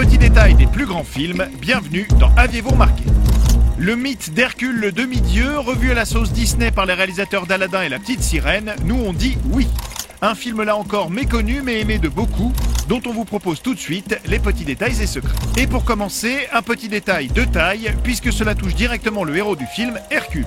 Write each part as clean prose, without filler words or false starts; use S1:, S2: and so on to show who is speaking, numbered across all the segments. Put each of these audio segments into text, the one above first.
S1: petits détails des plus grands films, bienvenue dans Aviez-vous remarqué? Le mythe d'Hercule le demi-dieu, revu à la sauce Disney par les réalisateurs d'Aladin et la petite sirène, nous on dit oui. Un film là encore méconnu mais aimé de beaucoup, dont on vous propose tout de suite les petits détails et secrets. Et pour commencer, un petit détail de taille, puisque cela touche directement le héros du film, Hercule.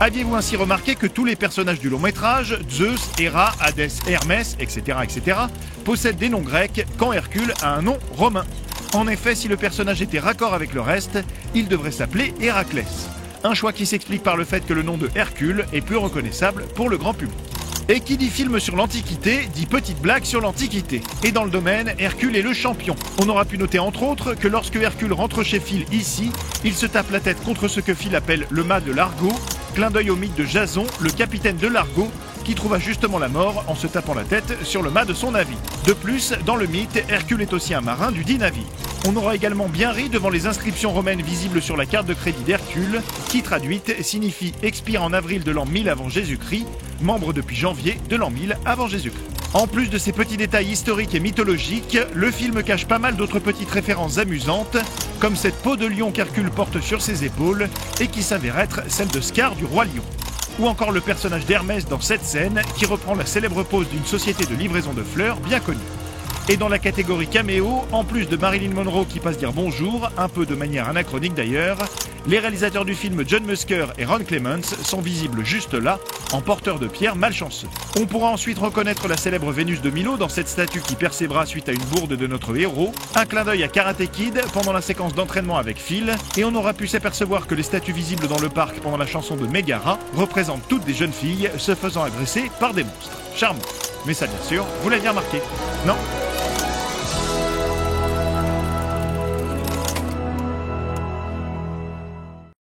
S1: Aviez-vous ainsi remarqué que tous les personnages du long métrage, Zeus, Héra, Hadès, Hermès, etc., possèdent des noms grecs quand Hercule a un nom romain? En effet, si le personnage était raccord avec le reste, il devrait s'appeler Héraclès. Un choix qui s'explique par le fait que le nom de Hercule est peu reconnaissable pour le grand public. Et qui dit film sur l'Antiquité, dit petite blague sur l'Antiquité. Et dans le domaine, Hercule est le champion. On aura pu noter entre autres que lorsque Hercule rentre chez Phil ici, il se tape la tête contre ce que Phil appelle le mât de l'Argo, clin d'œil au mythe de Jason, le capitaine de l'Argo, qui trouva justement la mort en se tapant la tête sur le mât de son navire. De plus, dans le mythe, Hercule est aussi un marin du dit navire. On aura également bien ri devant les inscriptions romaines visibles sur la carte de crédit d'Hercule, qui traduite signifie expire en avril de l'an 1000 avant Jésus-Christ, membre depuis janvier de l'an 1000 avant Jésus-Christ. En plus de ces petits détails historiques et mythologiques, le film cache pas mal d'autres petites références amusantes, comme cette peau de lion qu'Hercule porte sur ses épaules et qui s'avère être celle de Scar du roi lion. Ou encore le personnage d'Hermès dans cette scène qui reprend la célèbre pose d'une société de livraison de fleurs bien connue. Et dans la catégorie caméo, en plus de Marilyn Monroe qui passe dire bonjour, un peu de manière anachronique d'ailleurs, les réalisateurs du film John Musker et Ron Clements sont visibles juste là, en porteurs de pierre malchanceux. On pourra ensuite reconnaître la célèbre Vénus de Milo dans cette statue qui perd ses bras suite à une bourde de notre héros, un clin d'œil à Karate Kid pendant la séquence d'entraînement avec Phil, et on aura pu s'apercevoir que les statues visibles dans le parc pendant la chanson de Megara représentent toutes des jeunes filles se faisant agresser par des monstres. Charmant. Mais ça bien sûr, vous l'aviez remarqué, non ?